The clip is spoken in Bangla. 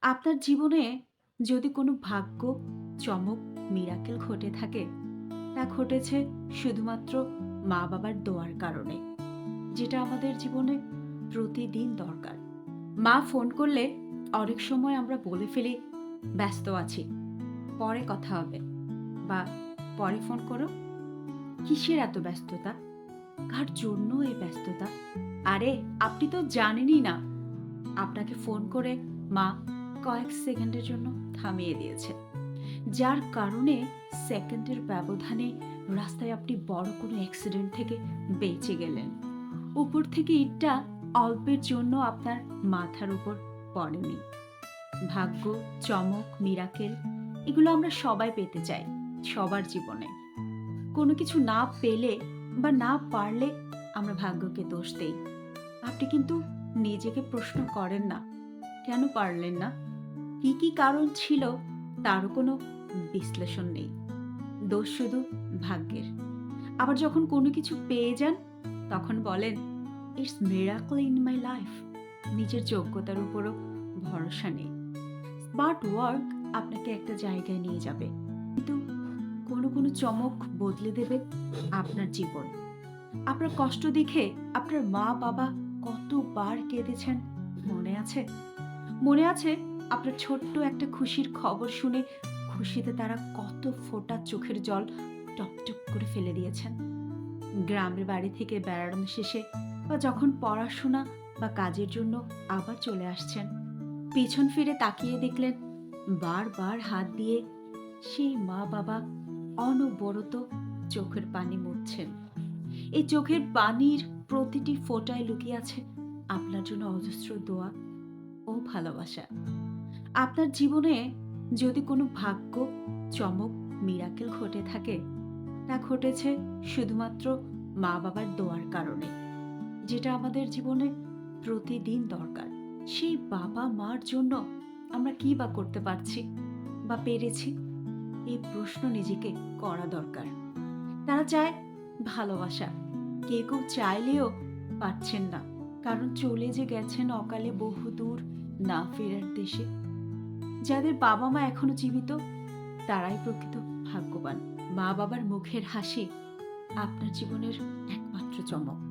আপনার জীবনে যদি কোনো ভাগ্য, চমক, মিরাকেল ঘটে থাকে, তা ঘটেছে শুধুমাত্র মা-বাবার দোয়ার কারণে, যেটা আমাদের জীবনে প্রতিদিন দরকার। মা ফোন করলে অনেক সময় আমরা বলে ফেলি, "ব্যস্ত আছি, পরে কথা হবে" বা "পরে ফোন করো।" কিসের এত ব্যস্ততা? কার জন্য এই ব্যস্ততা? আরে, আপনি তো জানেনই না আপনাকে ফোন করে মা কয়েক সেকেন্ডের জন্য থামিয়ে দিয়েছে। যার কারণে সেকেন্ডের ব্যবধানে রাস্তায় আপনি বড় কোনো অ্যাক্সিডেন্ট থেকে বেঁচে গেলেন। উপর থেকে ইটটা অল্পের জন্য আপনার মাথার উপর পড়েনি। ভাগ্য, চমক, মিরাকেল এগুলো আমরা সবাই পেতে চাই সবার জীবনে। কোনো কিছু না পেলে বা না পারলে আমরা ভাগ্যকে দোষ দেই। আপনি কিন্তু নিজেকে প্রশ্ন করেন না, কেন পারলেন না? কি কারণ ছিল তারও কোনো বিশ্লেষণ নেই। দোষ শুধু ভাগ্যের। আবার যখন কোনো কিছু পেয়ে যান তখন বলেন, "it's miracle in my life." নিজের যোগ্যতার উপরও ভরসা নেই। স্মার্ট ওয়ার্ক আপনাকে একটা জায়গায় নিয়ে যাবে। কিন্তু কোনো চমক বদলে দেবে আপনার জীবন। আপনার কষ্ট দেখে আপনার মা-বাবা কতবার কেঁদেছেন মনে আছে? মনে আছে আপনার ছোট্ট একটা খুশির খবর শুনে খুশিতে তারা কত ফোঁটা চোখের জল টপটপ করে ফেলে দিয়েছেন? গ্রামের বাড়ি থেকে বেড়ানো শেষে বা যখন পড়াশোনা বা কাজের জন্য আবার চলে আসছেন, পেছন ফিরে তাকিয়ে দেখলেন বারবার হাত দিয়ে সেই মা-বাবা অনবরত চোখের পানি মুছছেন। এই চোখের পানির প্রতিটি ফোঁটায় লুকিয়ে আছে আপনার জন্য অজস্র দোয়া ও ভালোবাসা। আপনার জীবনে যদি কোনো ভাগ্য, চমক, মিরাকেল ঘটে থাকে, তা ঘটেছে শুধুমাত্র মা-বাবার দোয়ার কারণে, যেটা আমাদের জীবনে প্রতিদিন দরকার। সেই বাবা-মার জন্য আমরা কি বা করতে পারছি বা পেরেছি? এই প্রশ্ন নিজেকে করা দরকার। তারা চায় ভালোবাসা। কেউ চাইলেও পাচ্ছেন না। কারণ চলে যে গেছেন অকালে বহুদূর না ফেরার দেশে। যাদের বাবা-মা এখনো জীবিত তারাই প্রকৃত ভাগ্যবান। মা-বাবার মুখের হাসি আপনার জীবনের একমাত্র চমক।